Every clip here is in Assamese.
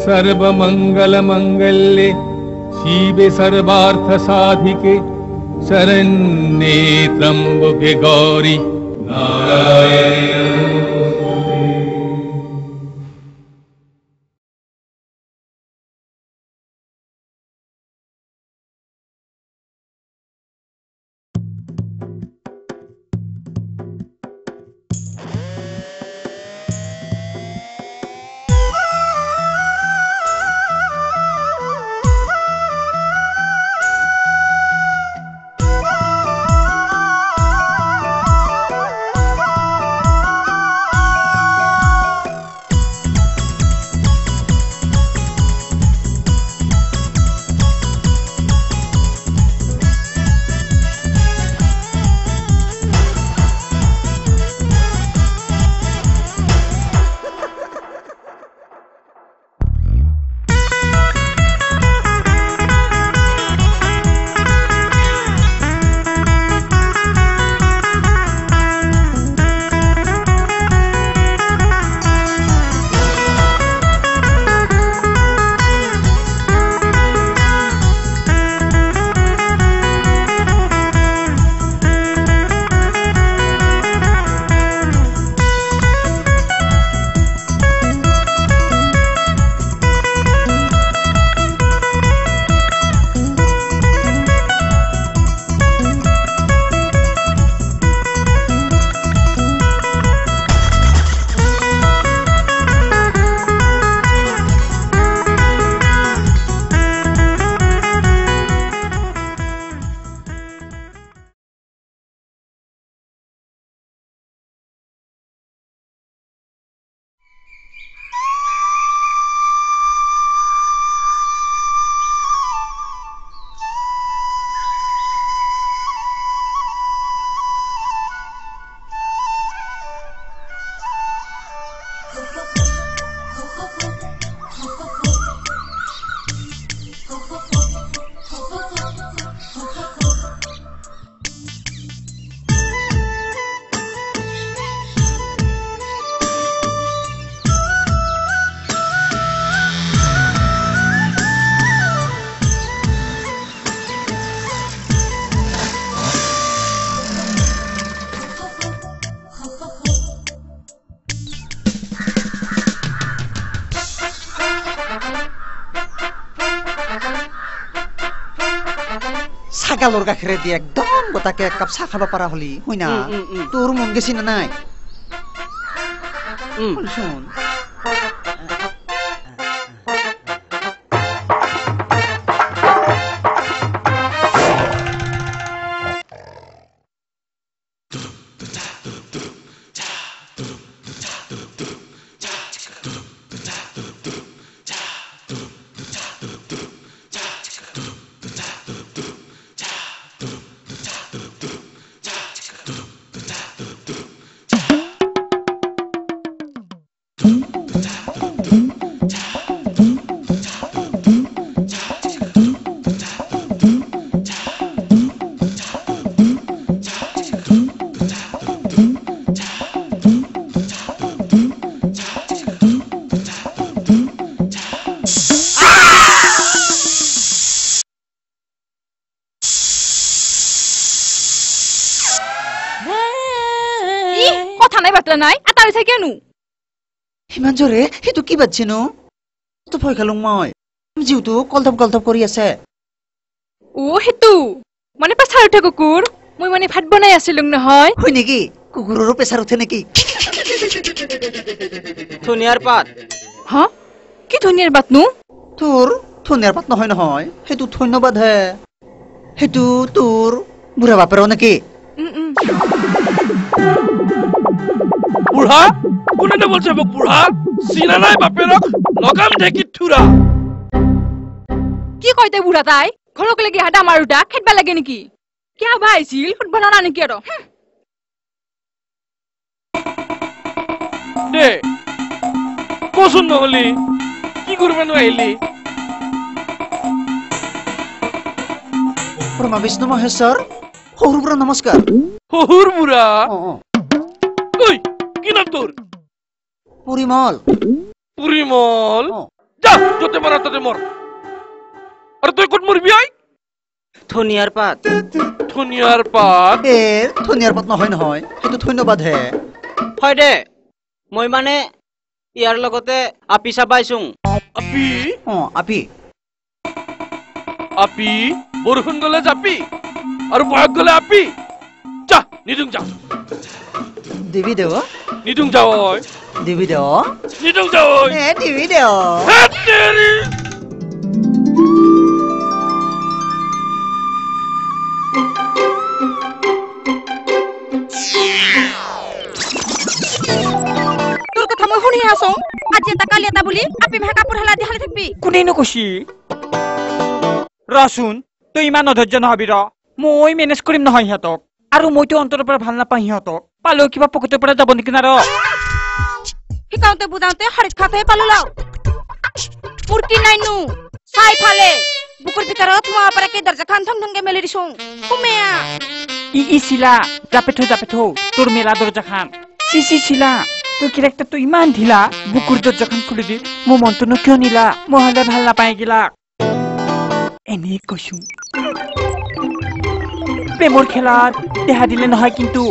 सर्वमंगलमंगल्ये शिवे सर्वार्थसाधिके शरण्ये त्र्यंबके गौरी नारायणी नमोस्तुते। ছাগালৰ গাখীৰে দি একদম গোটাকে এক কাপ চাহ খাব পৰা হলি হয় না তোৰ মন গেছি না নাই শুন নাই আতাৰি থাকে নু হিমান জৰে হেতু কি বাজছে নো তো ভয় খালুং মই জিউটো কলথপ কৰি আছে ও হেতু মানে প্ৰেছাৰ উঠে কুকুৰ মই মানে ভাত বনাই আছিলুং নহয় হয় নেকি কুকুৰৰো প্ৰেছাৰ উঠে নেকি ধনিয়াৰ পাত হা কি ধনিয়াৰ পাত নু তোৰ ধনিয়াৰ পাত নহয় নহয় হেতু ধন্যবাদ হে হেতু তোৰ বুঢ়া বাপেৰ নেকি বুঢ়া কোনে বলছে মোক বুঢ়া চিনা নাই বাপেৰক লগাম ঢেকি থুৰা কি কইতে বুঢ়া তাই ঘৰক লাগি হাডা মাৰুটা খেতবা লাগে নেকি কিয়া ভাইছিল ফুটবল না নেকি আৰু দে কচোন নহলি কি কৰবেন আহিলি ব্ৰহ্মা বিষ্ণু মহেশ্বৰ সৰু বুঢ়া নমস্কাৰ সহুৰ বুঢ়া কই কি নাম তোৰ পৰিমল পৰিমল যা যতে মাৰা ততে মৰ আৰ তুই কোন মৰবি আই ধনিয়াৰ পাত ধনিয়াৰ পাত ধনিয়াৰ পাত নহয় সেইটো ধন্যবাদহে হয় দে মই মানে ইয়াৰ লগতে আপি চাবাইছোং আপি আপি আপি বৰষুণ গলে জাপি আৰু বয়স গলে আপি যা নিদুং যা দিবি দেৱ নিদুং যা ঐ দিবি দেৱ নিদুং যা ঐ দিবি দেৱ হে তেৰি তোৰ কথা মই শুনি আছো আজি এটা কালি এটা বুলি আপি ভাই কাপোৰ হালা দি হালি থাকবি কোনেনো কৈছি ৰচোন তই ইমান অধৈৰ্য নহবি ৰ মই মেনেজ কৰিম নহয় সিহঁতক আৰু মইতো অন্তৰৰ পৰা ভাল নাপাওঁ সিহঁতক পালেও কিবা পকেটৰ পৰা যাব নেকি না ৰ শিকাওঁতে বুজাওঁতে হৰিত খাপে পালো লাও মোৰ কি নাইনো চাই ফালে বুকুৰ ভিতৰত সোমাব পৰা কি দৰ্জাখন থং থংকে মেলি দিছোং সোমেয়া ই চিলা জাপে থৌ তোৰ মেলা দৰ্জাখান চি চিলা তোৰ কেৰেক্টাৰটো ইমান ঢিলা বুকুৰ দৰ্জাখান খুলি দি মোৰ মনটোনো কিয় নিলা মই হলে ভাল নাপাই গিলা এনেই কৈছো প্ৰেমৰ খেলাত দেহা দিলে নহয় কিন্তু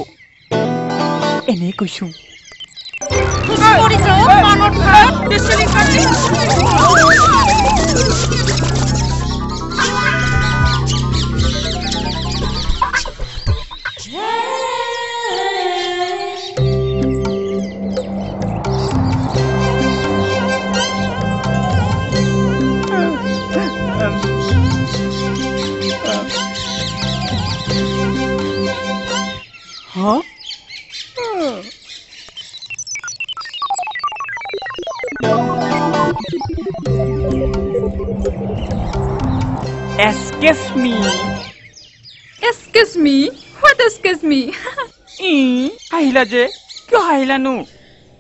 এনেই কৈছো Excuse me. Excuse me? What excuse me? আহিলা যে কিয় আহিলা নো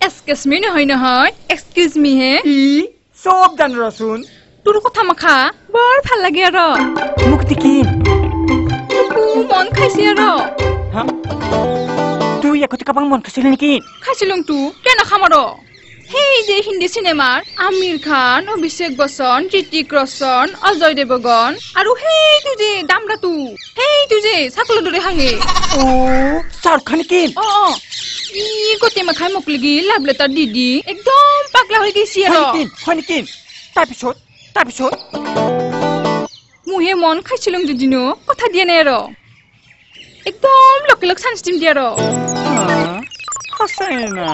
Excuse me নহয় নহয় Excuse me হে সব জানো ৰচোন তোৰ কথা মাখা বৰ ভাল লাগে আৰু মোক দেখি মন খাইছে আৰু তুই একোটি কাবাং মন খাইছিল নেকি খাইছিলুং তো কেন খাম আৰু সেই যে হিন্দী চিনেমাৰ আমিৰ খান অভিষেক বচ্চন ঋতিক ৰোশন অজয় দেৱগন আৰু সেইটো যে দামৰাটো সেইটো যে চাকলৰ দৰে হাঙে শাহৰুখ খান নেকি ই গোটেই মাখাই মোক লাগি লাভ লেটাৰ দি একদম পাগলা হৈ গৈছি আৰু হয় নেকি তাৰপিছত মুহে মন খাইছিলুং যদিনো কথা দিয়া নাই আৰু একদম লগে লগ চান্স দিম দিয়া আৰু সঁচাই না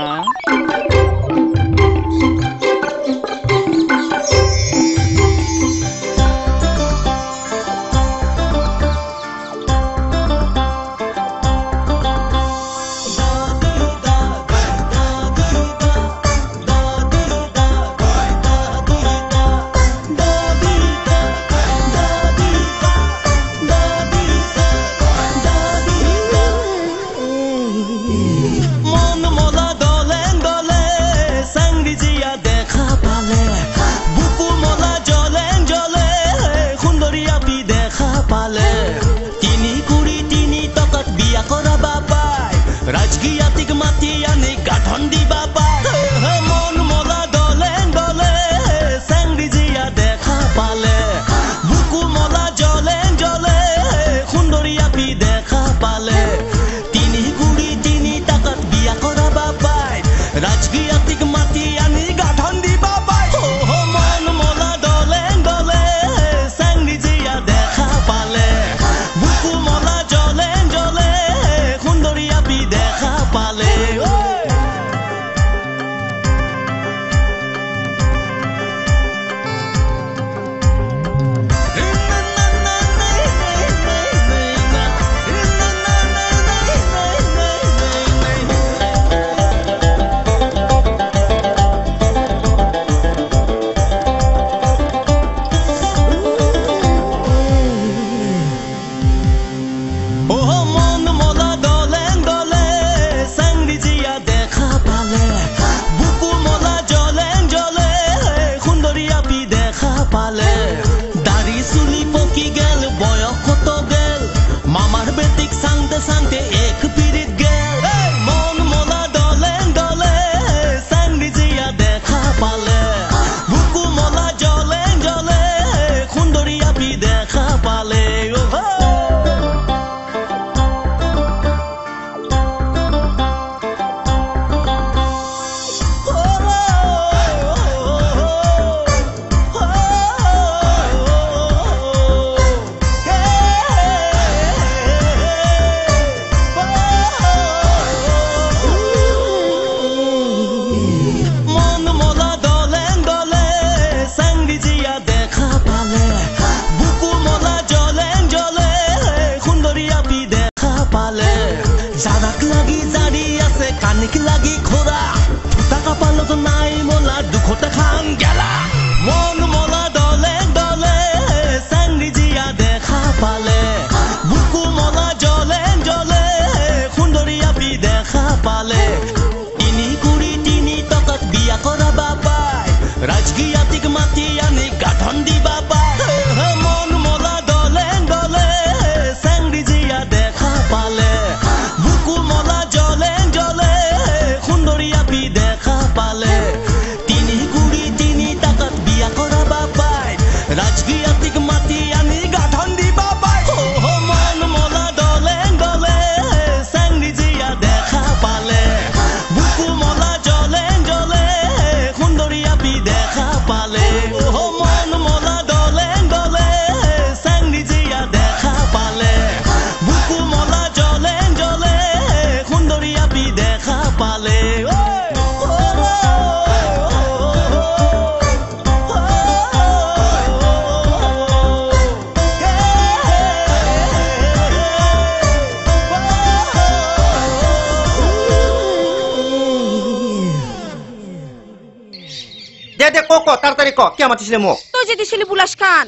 দে দে ক তাড়াতাড়ি ক কিয় মাতিছিলে মোক তুই যে দিছিলি পুলাস খান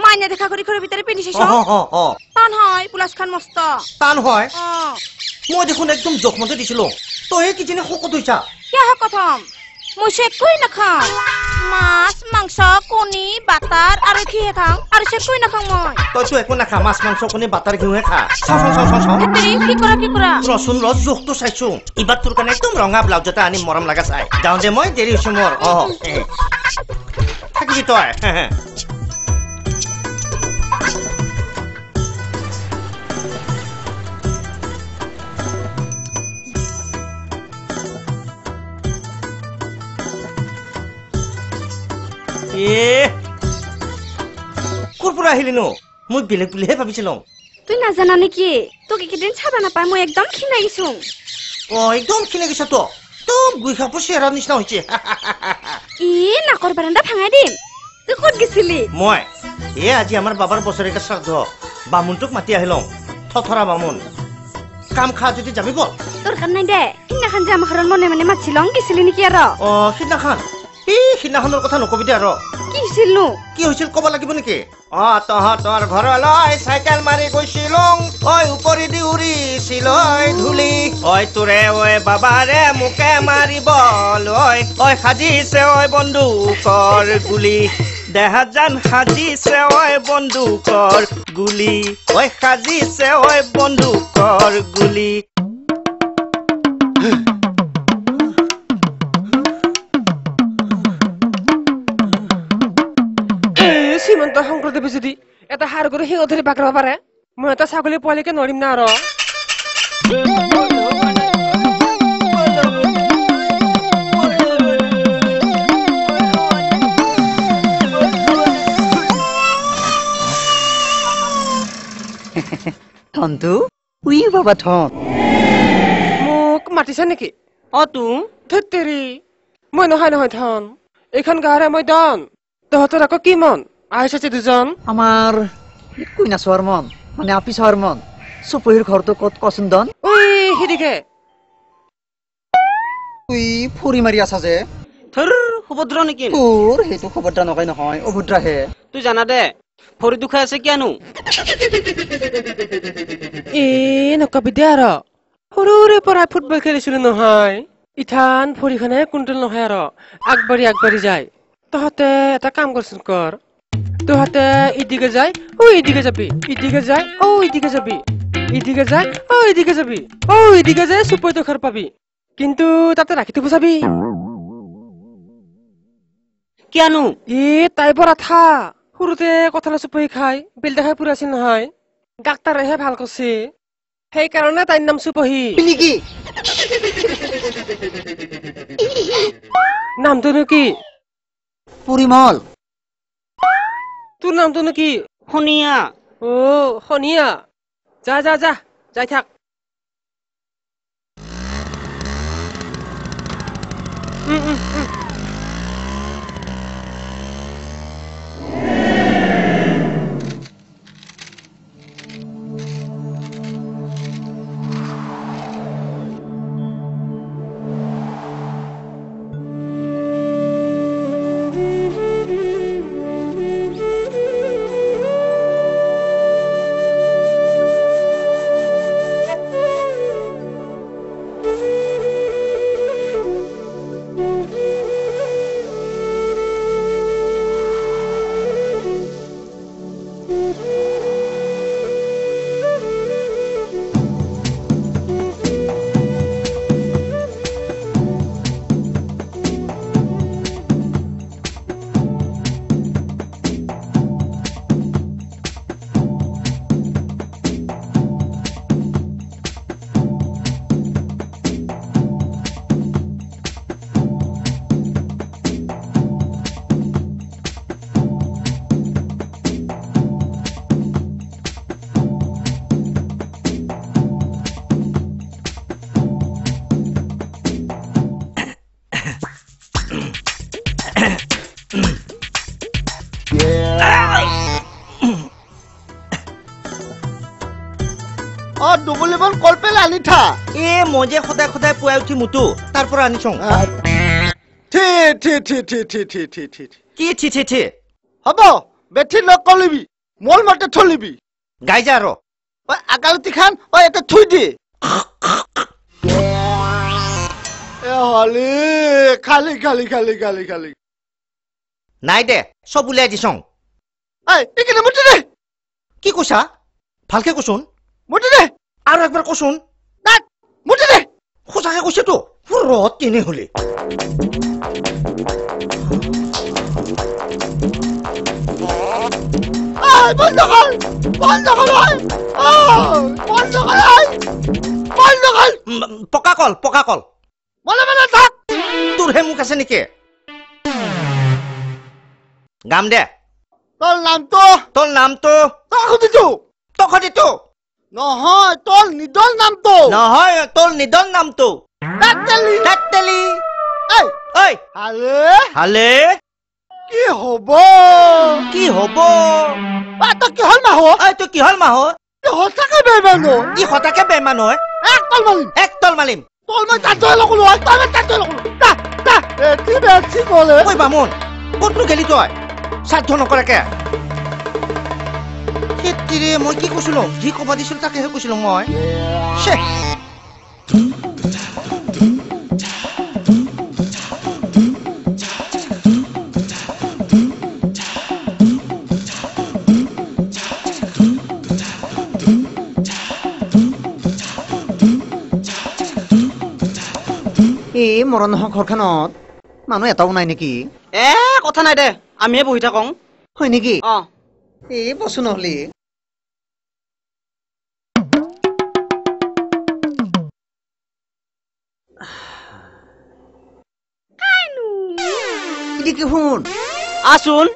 মাইনে দেখা করি ঘরের ভিতরে পিনিছিস টান হয় পুলাস খান মস্ত টান হয় মই দেখোন একদম জখমতে দিছিলো তই কি জানি শকত হৈছা কে হক কথম মই সে কই না খাও মাছ মাংস কণী বাটার আর কি হে খাও আর সে কই না খাও মই তই তো একো নাখা মাছ মাংস কণী বাটার ঘিউহে খা হেতেরি কি করা ৰচোন জোখটো চাইছো ইবাৰ তোৰ কাৰণে একদম ৰঙা ব্লাউজ এটা আনি মৰম লাগা চাই যাওঁ যে মই দেৰি হৈছে মোৰ থাকিবি তই ক'ৰ পৰা আহিলি নো মই বেলেগ বুলিহে ভাবিছিলো তুই না জানা নাকি তোকে কেদিন ছাবা না পাই মই একদম খিনাই গেছুং একদম খিনাই গেছ তো তোম গুই খাপৰ চেহাৰা নিচিনা হৈছে নাকৰ বাৰান্দা ভাঙাই দিম তুই ক'ত গেছিলি মই আজি আমাৰ বাবাৰ বছৰেকা শ্ৰাদ্ধ বামুণটোক মাতি আহিলং থথৰা বামুণ কাম খা যদি যাবি বল দৰকাৰ নাই দে সিদিনাখন যে আমাৰ ঘৰত মনে মাতিছিলং গেছিলি নেকি আৰু সিদিনাখনৰ কথা নকবি দে আৰু কি হৈছিল কি হৈছিল ক'ব লাগিব নেকি তহঁতৰ ঘৰলৈ চাইকেল মাৰি গৈছিলং উপৰি দি উৰিছিল ধূলি তোৰে বাবাৰে মোকে মাৰিবল সাজিছে বন্দুকৰ গুলি দেহাত জান সাজিছে বন্দুকৰ গুলি সাজিছে বন্দুকৰ গুলি শ্ৰীমন্ত শংকৰদেৱে যদি এটা সাৰ কৰি সিংহ ধৰি বাগৰাব পাৰে মই এটা ছাগলী পোৱালিকে নৰিম না আৰু ধনটো উই বাবা ধন মোক মাতিছে নেকি তুম ধেত্তেৰি মই নহয় ধন এইখন গাঁৱৰে মই দন তহঁতৰ আকৌ কি মন আহিছে দুজন আমাৰ কুইনা চোৱাৰ মন মানে আপি চোৱাৰ মন চুপহিৰ ঘৰটো ক'ত কচোন দন সিদিকে তুই ফুৰি মাৰি আছা যে থৰ সুভদ্ৰ নেকি তোৰ সেইটো সুভদ্ৰা নকয় নহয় অভদ্ৰাহে তুই জানা দে ভৰি দুখাই আছে কিয়নো নকবি দে আৰু সৰুৰে পৰা ফুটবল খেলিছিলো নহয় ইথান ভৰিখনে কুণ্টল নহয় আৰু আগবাঢ়ি যায় তহঁতে এটা কাম কৰচোন কৰ তহঁতে ইদিকে যায় ইদিকে যাবি ইদিকে যায় ইদিকে যাবি ইদিকে যায় ইদিকে যাবি ইদিকে যায় চুপৈটো ঘৰ পাবি কিন্তু তাতে ৰাখি থব যাবি কিয়নো তাই পৰা থা সৰুতে কঁঠালৰ চুপহি খাই বেল দেখাই পুৰাছিল নহয় ডাক্তাৰেহে ভাল কৈছে সেইকাৰণে তাইৰ নাম চুপহি নেকি নামটোনো কি পৰিমল তোৰ নামটোনো কি শুনিয়া শনিয়া যা যাই থাক ডুবুলিবল কলপেল আনি থা মই যে সদায় পুৱাই উঠি মুতো তাৰ পৰা আনিছো ঠিক কি থি থি থি হ'ব বেঠি নকলিবি মোৰ মতে থলিবি গাই যা আৰু আকালতি খান এটা থুই দি হলি খালি খালি খালি খালি খালি নাই দে চব উলিয়াই দিছং এইখিনি মুঠি দে কি কৈছা ভালকে কচোন মুঠি দে আৰু একবাৰ কচোন মুঠি দে সঁচাকে কৈছেতো ৰত তেনে হলে বন্ধ কৰ বন্ধ কৰ বন্ধ কৰ বন্ধ কৰ পকা কল বলে বলে থাক তোৰ হে মুখ আছে নেকি গাম দে তোৰ নামটো তখতিটো নহয় তোৰ নিদল নামটো নহয় তোৰ নিদল নামটো তেতেলি ঐ হালে কি হব তই কিহৰ মাহ তই কিহৰ মাহ সঁচাকে বেমানো ই সঁচাকে বেমান হয় একতল মালিম তোর মই তাতই লগলো তোর মই তাতই লগলো কি বেছি বলে ঐ বামুণ ক'তনো গেলি তই শ্ৰাদ্ধ নকৰাকে খেতিৰে মই কি কৈছিলো যি কবা দিছিলো তাকেহে কৈছিলো মই এই মৰণ নোহোৱা ঘৰখনত মানুহ এটাও নাই নেকি কথা নাই দে আমিহে বহি থাকোঁ হয় নেকি অ এই বসু নহলি এদিকে শুন আসুন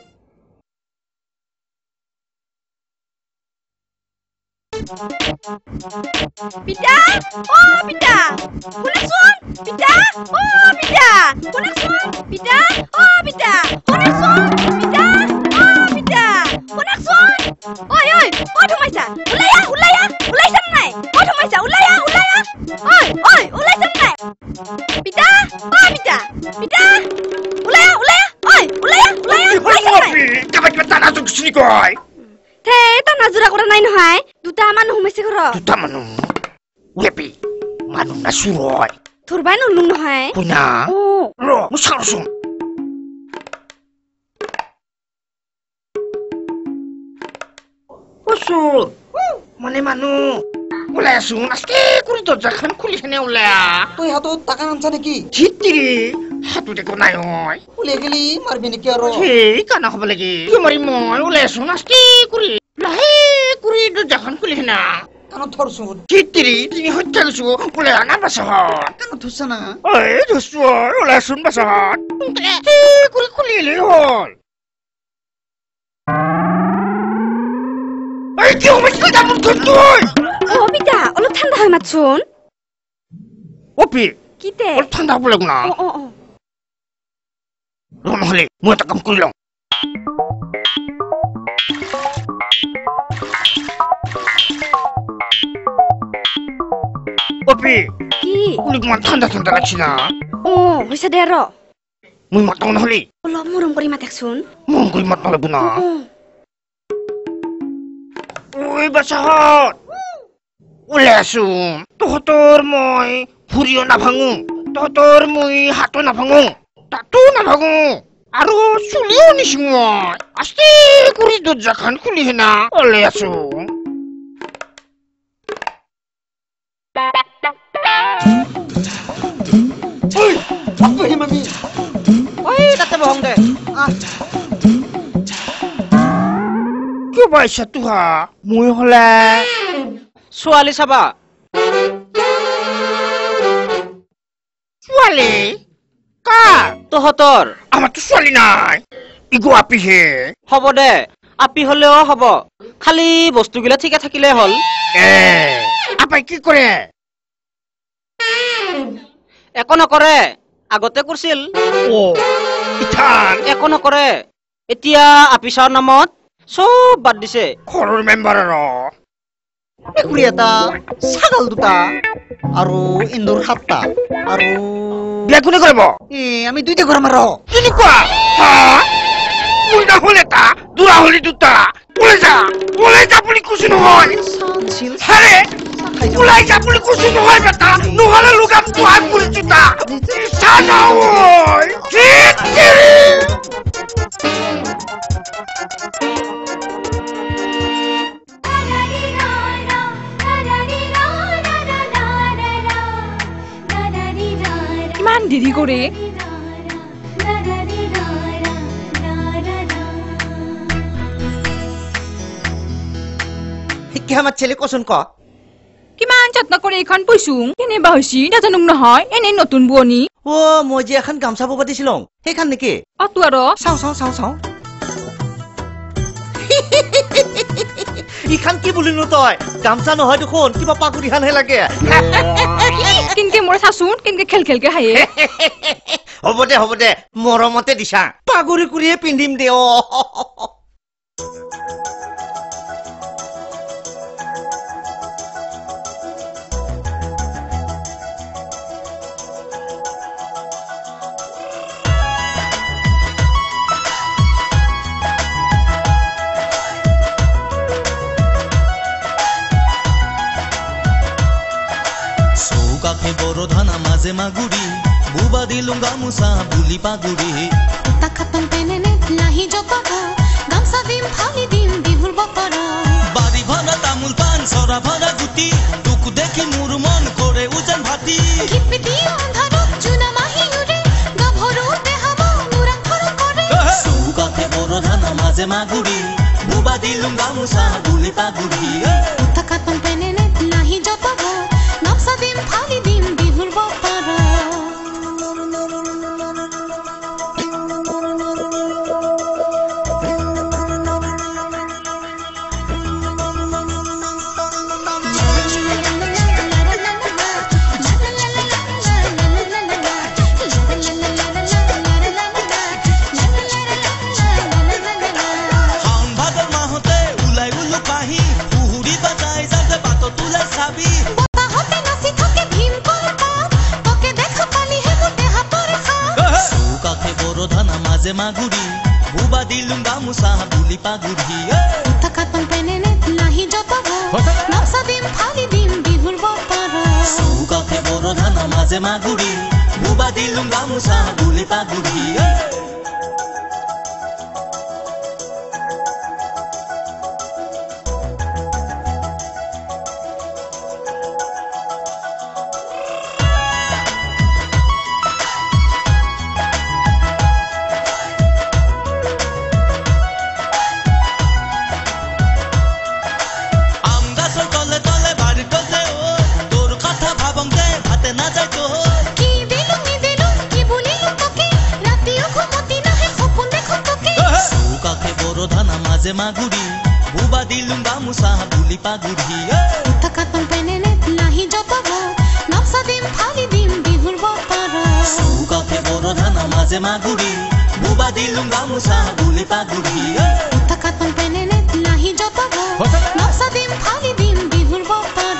পিতা ও পিতা শুনছোন পিতা ও পিতা শুনছোন পিতা ও পিতা শুনছোন পিতা ও পিতা শুনছোন ঐ ঠমাইছা ওলাইছা নাই ঠমাইছা ওলাইছা ওলাইছা নাই পিতা ও পিতা ওলাইছা নাই কিবা টানা জুকছিনি কয় এটা নাজুৰা কৰা নাই নহয় দুটা মানুহ সোমাইছে ঘৰত দুটা মানুহ উলেপি মানুহ নাচুৰ হয় থৰবাই নলুং নহয় শুনা ৰ মই চাওঁচোন মানে মানুহ ওলাই আছো আস্তে কৰি দৰ্জাখন খুলিছেনে ওলাই তুই হাতত টাকা আনছা নেকি চিত্তিৰি হাতত একো নাই হয় উলিয়াই গেলি মাৰবি নেকি আৰু সেই কানা হ'ব লাগে কি মাৰিম মই ওলাই আছো আস্তে কৰি লাহে কৰি দৰ্জাখন খুলিছে না কাণত ধৰচোন চিত্তিৰি তুমি হত্যা গৈছো ওলাই আনা বাছহঁত কাণত ধৰছা না ধৰছো ওলাই আছোন বাছহঁত কৰি খুলিলেই হ'ল পিতা অলপ ঠাণ্ডা হয় মাতচোন অপি কিতে অলপ ঠাণ্ডা হ'ব লাগিব না নহ'লে মই এটা কাম কৰি লওঁ অপি কি অলপমান ঠাণ্ডা লাগছে না হৈছে দে ৰ মই মাতাও নহ'লে অলপ মৰম কৰি মাতেকচোন মৰম কৰি মাত নালাগব না ঐ বাছহঁত ওলাই আছো তহঁতৰ মই ভৰিও নাভাঙো তহঁতৰ মই হাতো নাভাঙো তাতো নাভাঙো আৰু চুলিও নিছো মই আস্তে কৰি দৰ্জাখন খুলিহে না ওলাই আছো তাতে বহং দে কিয় পাইছা তোহা মই হলে ছোৱালী চাবা ছোৱালী কাৰ তহঁতৰ আমাৰতো ছোৱালী নাই ইগো আপিহে হ'ব দে আপি হলেও হ'ব খালি বস্তুগিলা ঠিকে থাকিলে হ'ল আপাই কি কৰে একো নকৰে আগতে কৰিছিল একো নকৰে এতিয়া আপিছাৰ নামত চব বাদ দিছে ঘৰৰ মেম্বাৰ মেকুৰী এটা ছাগাল দুটা আৰু এন্দুৰ 7টা আৰু বিয়া কোনে কৰিব আমি দুইটা ঘৰ মাৰ কেনেকুৱা মই না হলে তা দুৰা হলি দুটা ওলাই যা বুলি কৈছো নহয় আৰে ওলাই যা বুলি কৈছো নহয় বেটা নহলে লুগাম তোহাই বুলি জোতা চানা ঐ ঠিক কিমান দেৰি কৰে শিক্ষা আমাৰ ছেলে কচোন ক কিমান যত্ন কৰি এইখন পইছো কেনেবা হৈছি নাজানো নহয় এনেই নতুন বুৱনী ও মই যে এখন গামছা বব দিছিলো সেইখান নেকি অতো আৰু চাও ইখান কি বুলিনো তই গামছা নহয় দেখোন কিবা পাগুৰিখানহে লাগে কেনকে মোৰ চাচোন কেনকে খেলকে হাঁহে হ'ব দে মৰমতে দিছা পাগুৰি কৰিয়ে পিন্ধিম দে অ বৰধানা মাজে মাগুৰি বুবা দিলুং গামোচা বুলি পাগুৰি তাকাতন পেনেনে লাহি জপা গামছা দিম ফালি দিম বিহুৰ বতৰ বাড়ি ভৰা তামোল পাণ চৰা ভৰা গুটি তোক দেখি মোৰ মন কৰে উজান ভাতি কিপিতি অন্ধাৰত জুনা মাহি উৰে গাভৰু দেহাব নুৰাং ফৰ কৰে চৌকাতে বৰধানা মাজে মাগুৰি বুবা দিলুং গামোচা বুলি পাগুৰি তাকাতন পেনেনে লাহি জপা গামছা দিম ফালি দিম বিহুৰ বতৰ মাজে মাগুৰি বুবা দিলুং গামোচা বুলি পাগুৰি তাকাতন পেনেনে লাহি জপা গামছা দিম ফালি দিম বিহুৰ বতৰ চৌকাতে বৰধানা মাজে মাগুৰি বুবা দিলুং গামোচা বুলি পাগুৰি মাজে মাগুৰি বুবা দিলুং গামোচা বুলি পাগুৰি তাকাতন পেনেনে লাহি জপা গামছা দিম ফালি দিম বিহুৰ বতৰ চৌকাতে বৰধানা মাজে মাগুৰি বুবা দিলুং গামোচা বুলি পাগুৰি তাকাতন পেনেনে লাহি জপা গামছা দিম ফালি দিম বিহুৰ বতৰ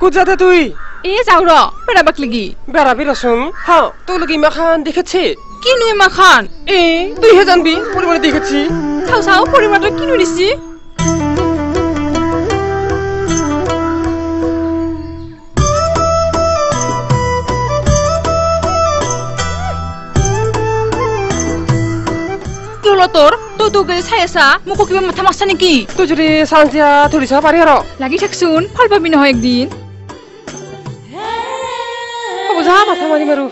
ক'ত যাতে তুই এ যাও ৰ বেৰাবাক লাগি বেড়াবি রসুন হ্যাঁ তোর লোক ইমাখান দেখেছি কিনো এমাখান তুই হে জানবি পরিবারে দেখেছি চাও চাও পৰিমাণটো কিনো দিছি তোৰ তোকে চাই আছা মোক কিবা মাথা মাৰছা নেকি তুই যদি চান্স দিয়া ধৰি চাব পাৰি আৰু লাগি থাকচোন ফল পাবি নহয় একদিন হ'ব যা মাথা মাৰিম আৰু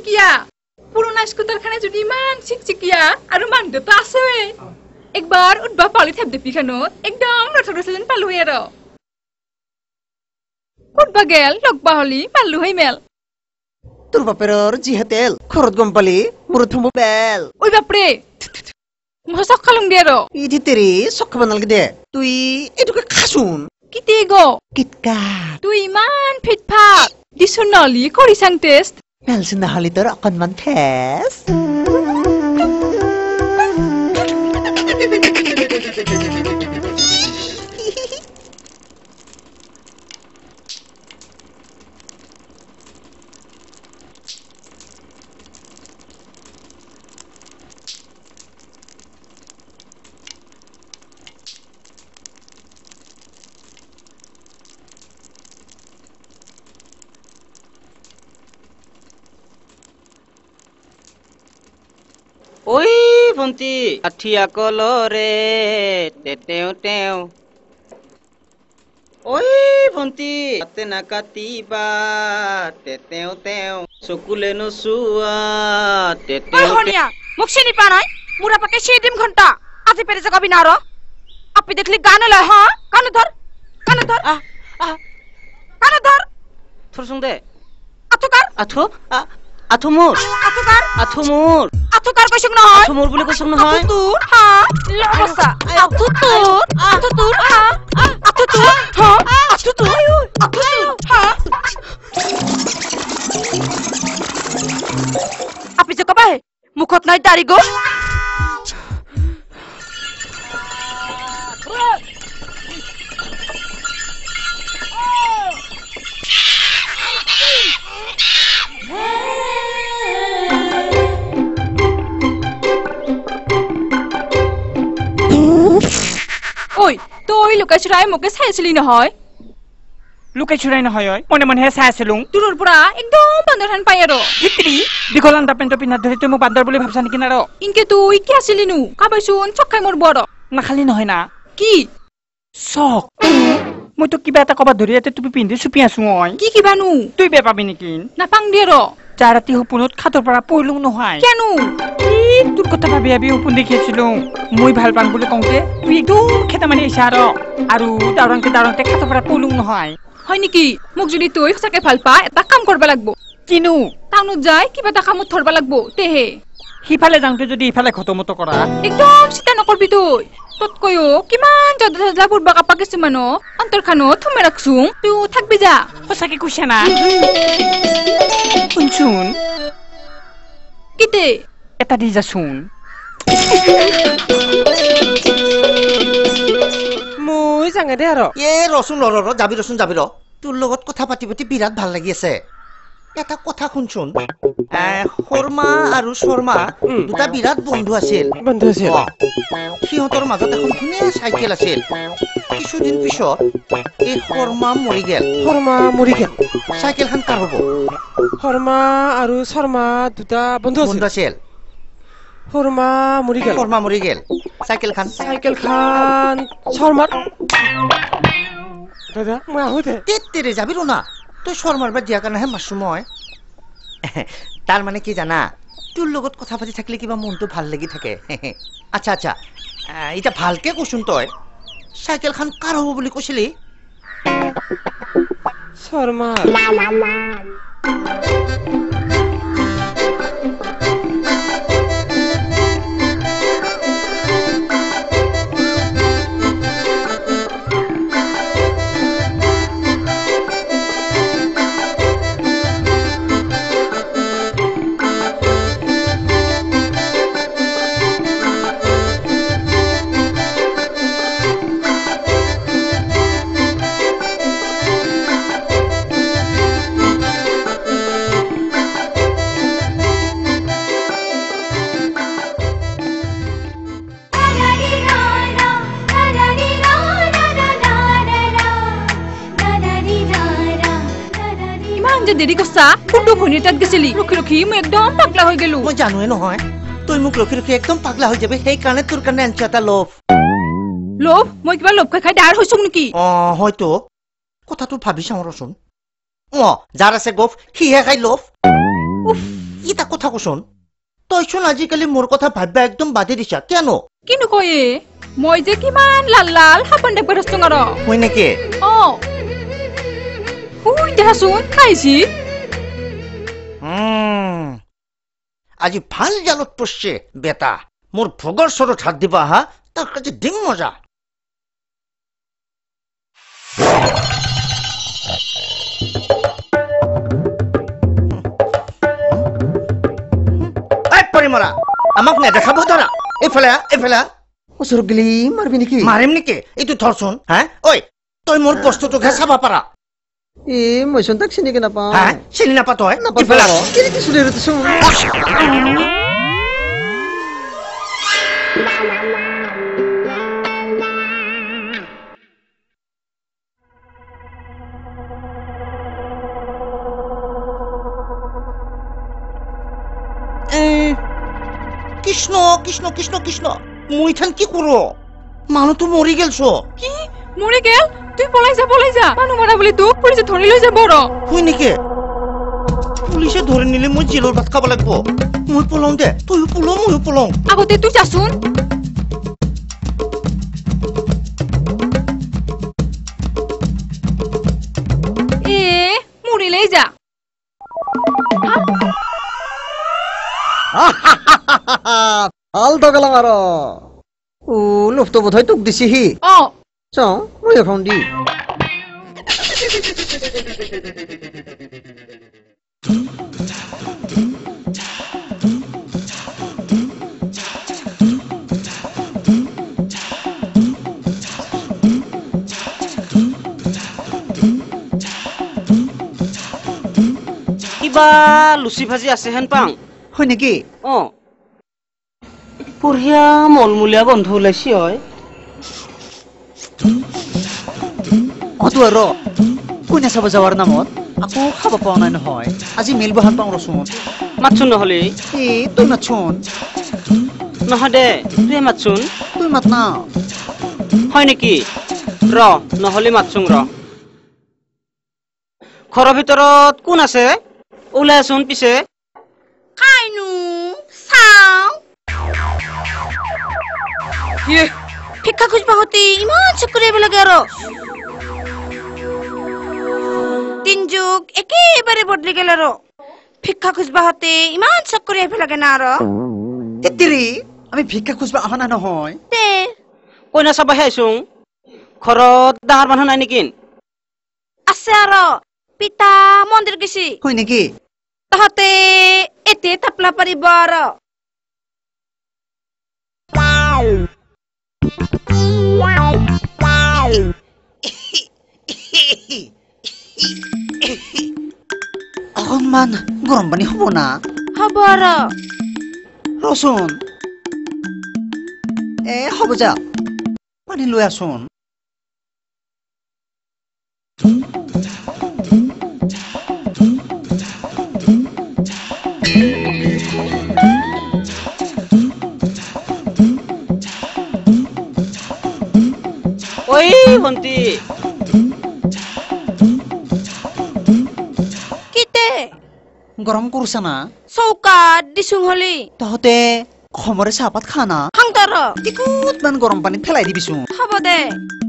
চিকচিকিয়া পুরোনা স্কুটার খানে যদি ইমান চিকচিকিয়া আর মানতে তো আছে একবার উঠবা পালি থেপ দেপি খানো একদম রথরসলেন পালু আর উঠবা গেল লগবা হলি পাল্লু হই মেল তোর বাপের জিহেতেল খরত গম পালি মুরু থমু বেল ওই বাপরে মশক খালুং দিয়ে আর ইদি তেরি সখ বানাল দে তুই এটুকে খাসুন কিতে গো কিতকা তুই ইমান ফিটফাট দিছুন নলি করিসাং টেস্ট মেলসিন হালি তোর অকনমান ঠেস ওই ভন্টি আঠিয়া কলরে তেতেও তেও ওই ভন্টি হাতে না কাটিবা তেতেও তেও চকুলে নোচোৱা তেতেও হনিয়া মোক চিনি পা নাই মুরা পাকে সেই ডিম ঘন্টা আজি পেরে জগাবি না র আপনি দেখলি গান লয় হ্যাঁ কানে ধর কানে ধর কানে ধর থরসুং দে আথুকার আথু আথু মোর আথুকার আথু মোর আথুকার কইছুং নহয় আথু মোর বলে কইছুং নহয় তুর হ্যাঁ লবসা আথু তুর হ্যাঁ আথু তুর হ্যাঁ আথু তুর হ্যাঁ আপনি যে কবাই মুখত নাই দাড়ি গো ওই তুই লুকাই চুরাই মোকে চাইছিলি নহয় লুকাই চুরাই নহয় মনে মনে হে চাই আছিলুং দূৰৰ পৰা একদম বান্দৰ হান পাই আৰু ভিতৰি দীঘলান্তা পেণ্ট পিন্ধাত ধৰি তই মোক বান্দৰ বুলি ভাবছা নেকি না ৰ ইনকে তুই কি আছিলিনো কাবাইছোন চকাই মোৰ বৰ নাখালি নহয় না কি চক মই তোক কিবা এটা কবাত ধৰি ইয়াতে তুমি পিন্ধি চুপি আছো মই কি কিবানো তুই বেয়া পাবি নেকি নাপাং দিয়ে ৰ যা ৰাতি সপোনত খাটৰ পৰা পৰিলুং নহয় কেনো তোৰ কথা ভাবি ভাবি সপোন দেখি আছিলো মই ভাল পাং বুলি কওঁতে তুই একদম খেতা মানি আহিছা আৰু দাউৰাংতে খাটৰ পৰা পৰিলুং নহয় হয় নেকি মোক যদি তুই সঁচাকে ভাল পা এটা কাম কৰিব লাগিব কিনো টাউনত যাই কিবা এটা কামত ধৰব লাগিব তেহে সিফালে যাওঁতে যদি ইফালে খতমতো কৰা একদম চিন্তা নকৰবি তই তৎকৈও কিমান যা বুঢ়া কাপা কিছুমানো অন্তৰখানত থমে ৰাখছোং তুই থাকবি যা সঁচাকে কৈছা না শুনচোন কিতে এটা দি যাচোন মই যাঙে দে আৰু এ ৰচোন ৰ যাবি ৰ তোৰ লগত কথা পাতি বিৰাট ভাল লাগি আছে এটা কথা শুনচোন শৰ্মা আৰু শৰ্মা দুটা বিৰাট বন্ধু আছিল সিহঁতৰ মাজত এখন ধুনীয়া চাইকেল আছিল কিছুদিন পিছত এই শৰ্মা মৰি গেল চাইকেলখন কাৰ হ'ব শৰ্মা আৰু শৰ্মা দুটা বন্ধু আছিল শৰ্মা মৰি গেল চাইকেলখন শৰ্মাৰ দাদা মই আহো দে তেৰে যাবি ৰ না তই শৰ্মাৰ বা দিয়াৰ কাৰণেহে মাছো মই তাৰ মানে কি জানা তোৰ লগত কথা পাতি থাকিলে কিবা মনটো ভাল লাগি থাকে আচ্ছা এতিয়া ভালকে কৈছোন তই চাইকেলখন কাৰ হ'ব বুলি কৈছিলি শৰ্মা দেৰি কৰছা কোনটো ঘনী তাত গেছিলি ৰখি মই একদম পাগলা হৈ গেলো মই জানোৱে নহয় তই মোক ৰখি একদম পাগলা হৈ যাবি সেইকাৰণে তোৰ কাৰণে আনছি এটা লোভ মই কিবা লোভ খাই ডাৰ হৈছো নেকি হয়তো কথাটো ভাবি চাওঁ ৰচোন যাৰ আছে গোফ সিহে খাই লোভ ইটা কথা কচোন তইচোন আজিকালি মোৰ কথা ভাবিবা একদম বাদে দিছা কেন কিনো কয়ে মই যে কিমান লাল লাল সাপন দেখব ৰস্তং আৰু হয় নেকি হুই দেখাচোন খাইছি আজি ভাল জালত পড়ছে বেটা মোর ভগর সরত হাত দিবা হা তার কাছে ডিম মজা পরিমরা আমাক নেদেখাবো দাঁড়া এফালে ওচর গেলি মারবি নেকি মারিম নেকি এইটো ধরছুন হ্যাঁ ওই তই মোর বস্তুটোকে চাবা পারা মই চোন তাক চিনি নাপাওঁ হ্যাঁ চিনি নাপা তই কিছু দে চোন কৃষ্ণ কৃষ্ণ কৃষ্ণ কৃষ্ণ মই থান কি করো মানুহ তো মরি গেলছ কি মরে গেল তুই পলাই যা মানুহ মারা বলি তোক পুলিশে ধরে লৈ যাব র হই নেকি পুলিশে ধরে নিলে মই জেলৰ ভাত খাব লাগিব মই পলং দে তুই পলং মই পলং আগতে তুই যাচোন এ মরিলেই যা ভাল দগলাং আৰু লোভটো বোধহয় তোক দিছিহি চাওঁ মই এখন দি কিবা লুচি ভাজি আছে হেন পাং হয় নেকি বঢ়িয়া মলমূলীয়া বন্ধু ওলাইছি হয় অতো আৰু কোনে চাব যাৱাৰ নামত আকৌ খাব পোৱা নাই নহয় আজি মেল বহাত পাওঁ ৰচোন মাতচোন নহলে তুই মাতচোন নহয় দে তুই মাতচোন তুই মাত না হয় নেকি ৰ নহলে মাতচোন ৰ ঘৰৰ ভিতৰত কোন আছে ওলাইচোন পিছে কাইনু চাও ভিক্ষা খুঁজবা হতে ইমান চকুৰে আহিব লাগে আৰু দিন যুগ একেবাৰে বদলি গেল আৰু ভিক্ষা খুঁজবা হতে ইমান চকুৰে আহিব লাগে না আৰু তেতিৰি আমি ভিক্ষা খুঁজবা অহা নাই নহয় তে কইনা চাবাহে আইছোং ঘৰত ডাঙৰ মানুহ নাই নেকি আছে আৰু পিতা মন্দিৰ গেছি হয় নেকি তহঁতে এতে থাপলা পাৰিব আৰু অকণমান গৰম পানী হ'ব না হ'ব আৰু ৰচোন হ'ব যা পানী লৈ আছোন ঐ ভন্টি কিতে গৰম কৰিছা না চৌকাত দিছোং হলি তহঁতে সমৰে চাহপাত খা না হাংতাৰ টিকুতমান গৰম পানীত পেলাই দিবিচোন হ'ব দে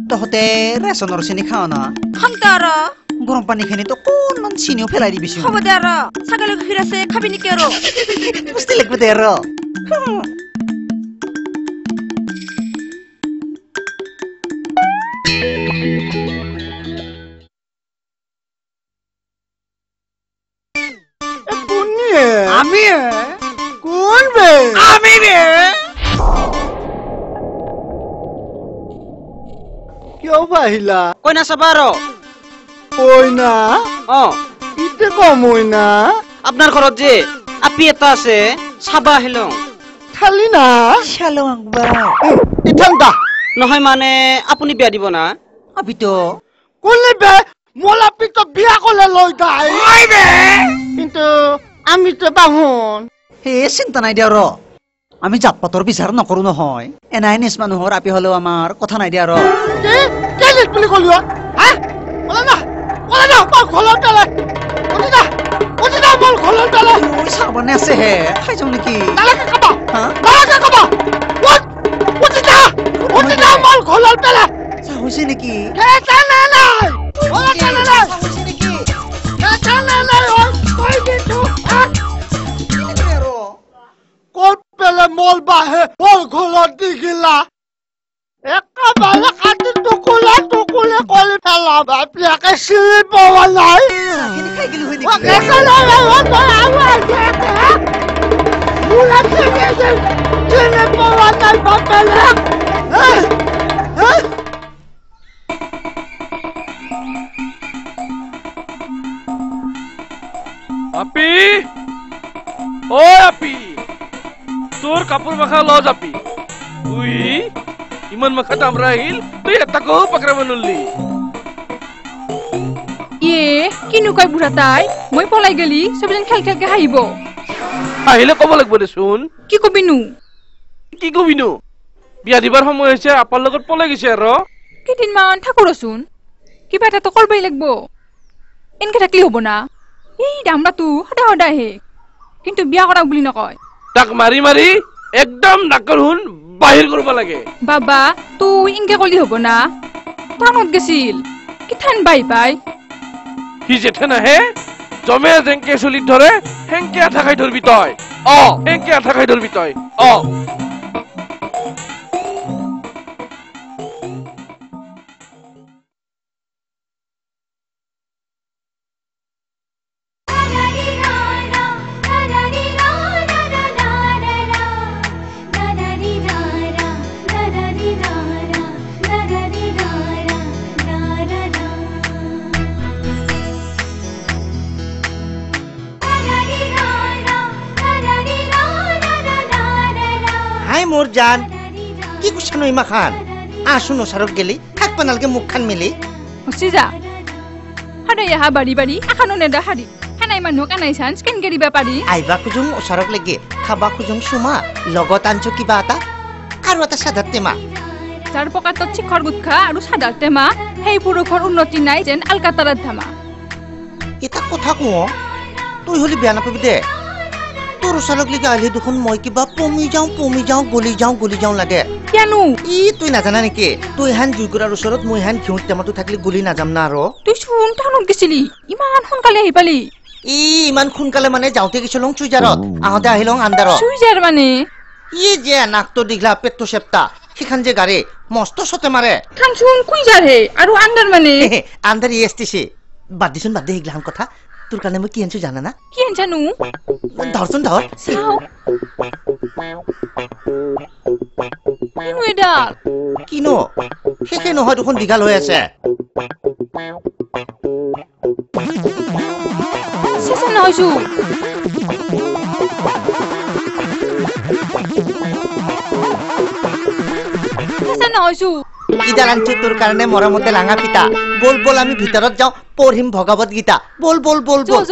তহঁতে ৰেচনৰ চেনি খাৱ না হাংতাৰ গৰম পানীখিনিত অকণমান চিনিও পেলাই দিবিচোন হ'ব দে আৰু ছাগলী গাখীৰ আছে খাবি নেকি আৰু বুজি লাগিব দে আৰু আমি কোন বে আমি বে কিয় বাহিলা কইনা চাবা আৰু কইনা ইতে কমইনা আপোনাৰ ঘৰত যে আপি এটা আছে চাবা আহিলং খালি না চালো আকবা ইঠান্তা নহয় মানে আপুনি বিয়া দিব না আপিতো কোনে বে মোলা পিতো বিয়া কলে লৈ গাই ওই বে কিন্তু আমি তো বাহুন হে চিন্তা নাই দিয়া ৰ আমি জাত পাতৰ বিচাৰ নকৰো নহয় এনাই নিজ মানুহৰ আপি হলেও আমাৰ কথা নাই দিয়া ৰ কেলে বুলি কলিও হা ওলা না মই ঘৰত গলে উঠি যা মই মল খোলার বেলা সাবানে আছে হে খাই যাও নাকি নালাগে খাবা নালাগে খাবা উঠি যা মল খোলার বেলা হইছে নাকি হে টানা নাই ওলা টানা নাই হইছে নাকি হে টানা নাই কই দিছো কোট পেলে মল বাহে মল খোলার দিগিলা একেবারে কাটি টুকুলে কলি ফেলাম আপনাকে চিনি পাওয়া নাই চিনি পাওয়া নাই বাপেলে আপি ও আপি তোর কাপড় মাখা ল আপি তুই ইমান মাখা দামরা আহিল তুই এটাকো পাকৰা মানুলি কিনো কয় বুঢ়া তাই মই পলাই গেলি সবজন খেলকে হাঁহিব আহিলে কব লাগিব দেচোন কি কবিনো বিয়া দিবার সময় হৈছে আপাৰ লগত পলাই গৈছে আৰু কেইদিনমান থাকোৰচোন কিবা এটা কৰবাই লাগিব এনকে থাকলি হ'ব না এই দামৰাটো সদায় সদায় আহে কিন্তু বিয়া কৰা বুলি নকয় তাক মাৰি মাৰি একদম নাকৰ হুন বাহিৰ কৰিব লাগে বাবা তুই ইনকে কলি হ'ব না টাউনত গেছিল কিথান বাই পাই সি জেঠে নাহে জমে যেংকে চলিত ধৰে হেংকে আঠা খাই ধৰবি তই হেংকে আঠা খাই ধৰবি তই মোর জান কি কুছানো ইমা খান আসুন ওসারক গেলি থাক পানালকে মুখ খান মিলি হসি যা হাডাই হা বাড়ি বাড়ি এখানো নেদা হাড়ি খানাই মানুহ কানাই চান্স কেন গেরিবা পারি আইবা খুজুং ওসারক লাগি খাবা খুজুং সুমা লগত আনছো কিবা এটা আৰু এটা সাধাত তেমা যাৰ পকাতত চিখৰ গুটখা আৰু সাদাৰ টেমা সেই পুৰুষৰ উন্নতি নাই যেন আলকাতাৰাত ধামা এটা কথা কওঁ তুই হলি বেয়া নাপাবি দে তোর ওসারক লাগি আইলে দেখোন মই কিবা পমি যাওঁ গলি যাওঁ লাগে কেনো তুই নাজানা নেকি তুই হান জুইকুৰাৰ ওচৰত মই হান ঘিউত টেমাটো থাকিলে গুলি নাযাম না আৰু তুই শুন টাউনত গেছিলি ইমান সোনকালে আহি পালি ইমান সোনকালে মানে যাওঁতে গেছিলং চুইজাৰত আহোঁতে আহিলং আন্দাৰত চুইজাৰ মানে যে নাকটো দীঘলা পেটটো চেপ্তা সিখান যে গাড়ী মস্ত চতে মাৰে থানচুন কুইজাৰ হে আৰু আন্দাৰ মানে আন্দাৰ ইএসটিসি বাদ দিছোন বাদ দে এইগিলাখান কথা তোর কানে মই কি আনছো জানা না কি আনছানো ধরছুন ধর কিনো শেষে নহয় দেখোন দীঘাল হৈ আছে শেষে নহয়ছো ইদার আনছো তোর কারণে মরমতে লাঙা পিতা বল বল আমি ভিতরত যাও পড়িম ভগবত গীতা বল বল বল বল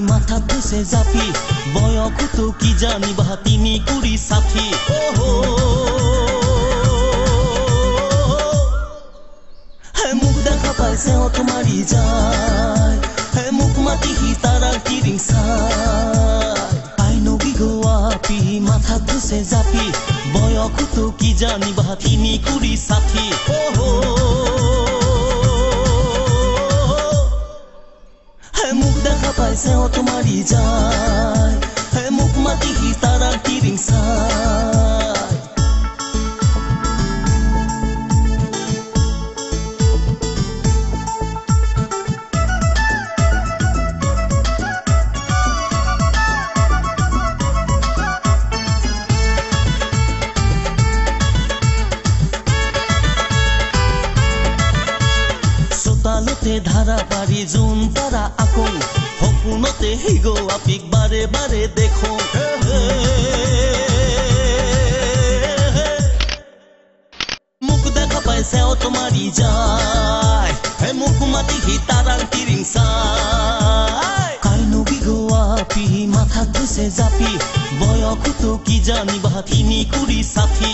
মাথা ধুছে জাপি বয়সতো কি জানিবা তিনি কুড়ি সাথী মুখ দেখা পাইছে তোমারি যায় মুখ মাতি সি তারা কিরিং চাই পাই নবী গোয়াপি মাথা ধুছে জাপি বয়সতো কি জানিবা তিনি কুড়ি সাথী মুখ দেখা পাইছে তোমারি যায় মুখ মাতি সি তারা কিরিং চাই চোতালতে ধাৰা পাৰি যোন তাৰা আকৌ সপোনতে হিগো আপিক বাৰে বাৰে দেখো মুখ দেখা পাইছে তোমারি যায় হে মুখ মাটি হিতারাং তিরিং চাই কাইনো বিগোয়া পি মাথা ঘুষে জাপি বয়সতো কি জানিবা তিনি কুৰি সাথী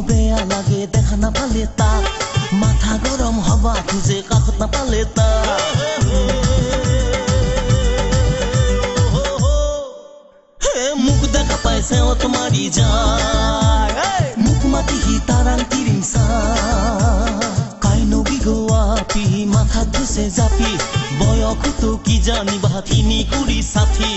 বেয়া লাগে দেখা নাপালে তাক মাথা গৰম হবা খুজে কাষত নাপালে তাক মুখ দেখা পাইছে তোমাৰি যায় মুখ মাতি হিতাৰাং তিৰিং কাইনো বিগোৱা পি মাথা ঘুষে জাপি বয়সতো কি জানিবা তিনি কুৰি সাথী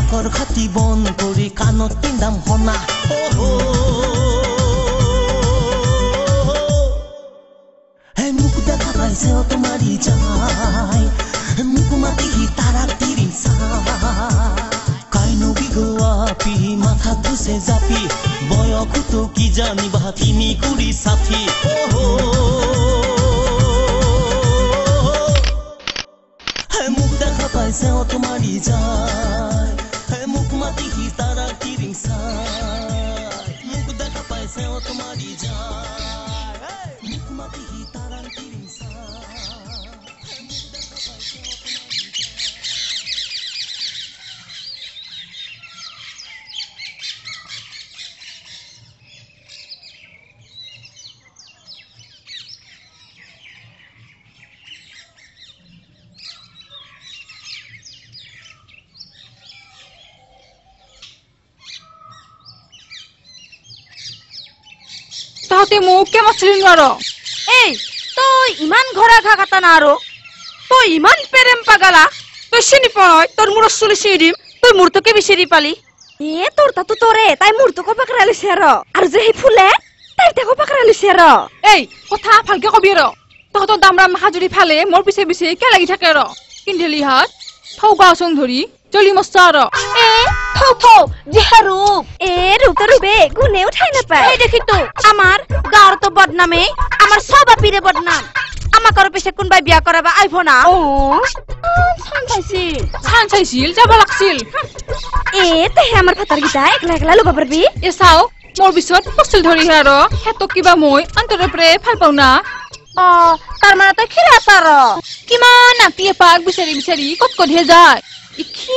চাকৰ খাতি বন কৰি কাণত পিন্ধাম হনা হে মুখ দেখা পাইছে তোমাৰি যায় মুখ মাতি তাৰাক তিৰিং কাইনো বিগোৱা পি মাথা ঘুষে জাপি বয়সতো কি জানিবা তিনি কুৰি সাথী হে মুখ দেখা পাইছে তোমাৰি যায় মুখ মাতি হিতাৰাক তিৰিং মুখ দেখা পাইছে তোমাৰি যায় মুখ মাতি হিতাৰাক তিৰিং তহঁতে মোক কেমন চিনি নোৱাৰ এই তই ইমান ঘৰা ঘা কাটা না আৰু তই ইমান প্ৰেম পাগালা তই চিনি পাই তোৰ মূৰত চুলি চিনি দিম তই মূৰটোকে বিচাৰি পালি তোৰ তাতো তোৰে তাই মূৰটোকে পাকৰা লৈছে আৰু যে সেই ফুলে তাই তাকো পাকৰা লৈছে এই কথা ভালকে কবি তহঁতৰ দামৰাম হাজুৰি ফালে মোৰ পিছে পিছে কে লাগি থাকে কিন্দেলি হাত থৌ গাচং ধৰি চলি মস্তা থৌ থৌ যে ৰূপ ৰূপ ৰূপে গুনে উঠাই নাপায় এই দেখি তো আমাৰ গাঁৱৰ তো বদনামে আমাৰ সব আপিৰে বদনাম আমাক আৰু পিছে কোনবাই বিয়া কৰাবা আইব না চান চাইছিল যাব লাগছিল তেহে আমাৰ ভাতাৰ গীতা একলা একলা ল'ব পাৰবি চাও মোৰ পিছত পষ্টিল ধৰি হেতক কিবা মই অন্তৰৰ পৰা ভাল পাও না তাৰ মানে তই খিৰা আছাৰ কিমান নাতি এপাক বিচাৰি বিচাৰি কত কতহে যায়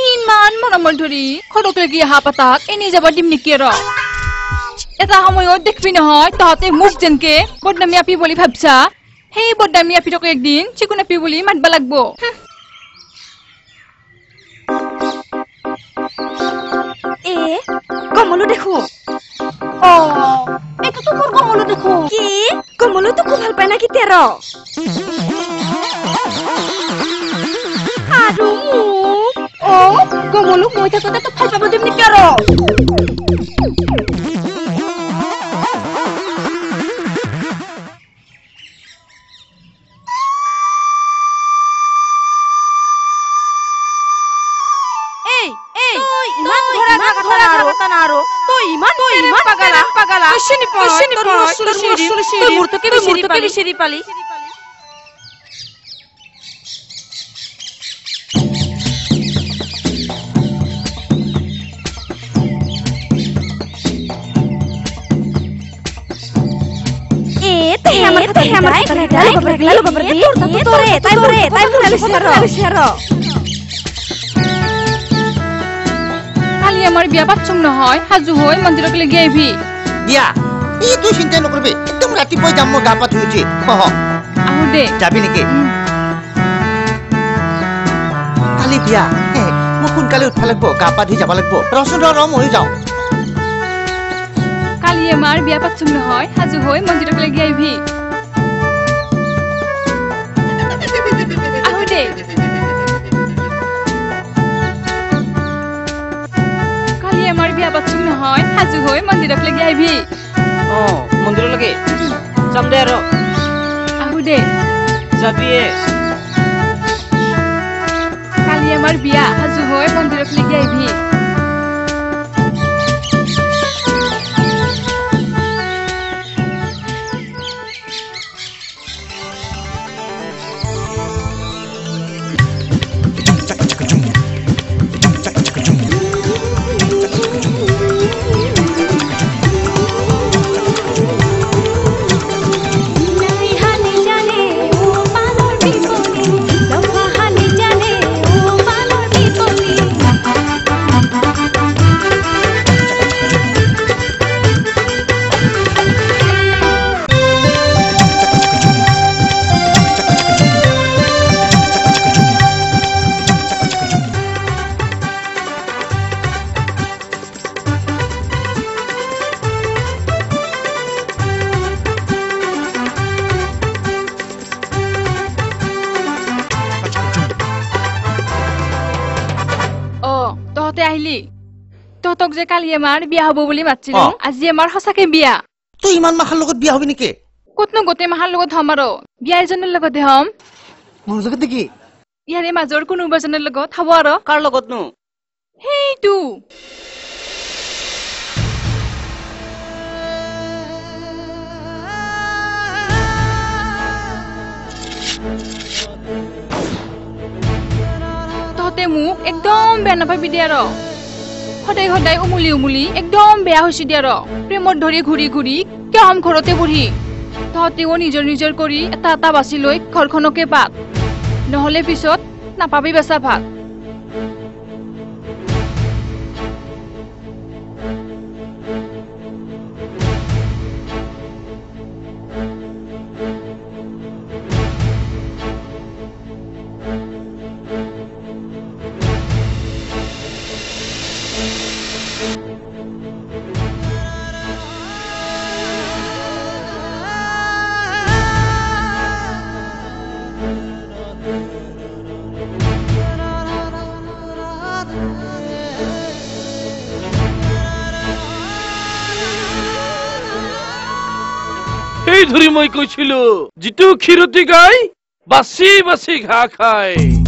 ইমান মৰমৰ ধৰি খৰক লাগি অহা পাতাক এনেই যাব দিম নেকি এটা সময়ত দেখবি নহয় তহঁতে মোক যেনকে বদনামী আপি বুলি ভাবছা সেই বদনামী আপিটোক একদিন চিকুন আপি বুলি মাতবা লাগব কমলো দেখো এইটো তো মোৰ কমলো দেখো কি কমলো তো খুব ভাল পায় নাকি তেৰ আৰু কমলো মই থাকোতে তো ভাল পাব দিম নেকি পাগালা বিচাৰি পালি কালি আমাৰ বিয়া পাতচুং নহয় সাজু হৈ মন্দিৰক লাগি আহিবি বিয়া এই তুই চিন্তা নকৰিবি একদম ৰাতিপুৱাই যাম মই গা পা ধুই উঠি আহো দে যাবি নেকি কালি বিয়া মোক সোনকালে উঠিব লাগিব গা পা ধুই যাব লাগিব ৰচোন ময়ো যাওঁ কালি আমাৰ বিয়া পাতচুং নহয় সাজু হৈ মন্দিৰক লাগি আহিবি আহো দে পাতছিং নহয় সাজু হৈ মন্দিৰত লাগি আহিবি মন্দিৰলৈকে যাম দে আৰু আহো দে যাবি কালি আমাৰ বিয়া সাজু হৈ মন্দিৰত লাগি আহিবি তহঁতক যে কালি আমাৰ বিয়া হব বুলি মাতিছিলো আজি আমাৰ সঁচাকে বিয়া তই ইমান মাখাৰ লগত বিয়া হবি নেকি কতনো গোটেই মাখাৰ লগত হম আৰু বিয়া এজনৰ লগতে হম মোৰ লগত নেকি ইয়াৰে মাজৰ কোনোবা এজনৰ লগত হব আৰু কাৰ লগতনো সেইটো তহঁতে মোক একদম বেয়া নাপাবি দে আৰু সদায় সদায় উমুলি একদম বেয়া হৈছে দিয়া ৰ প্ৰেমত ধৰি ঘূৰি ঘূৰি কিয় হম ঘৰতে বহি তহঁতেও নিজৰ নিজৰ কৰি এটা এটা বাছি লৈ ঘৰখনকে পাত নহলে পিছত নাপাবি বেচা ভাত ধৰি মই কৈছিলো যিটো ক্ষীৰতি গাই বাচি বাচি ঘাঁহ খায়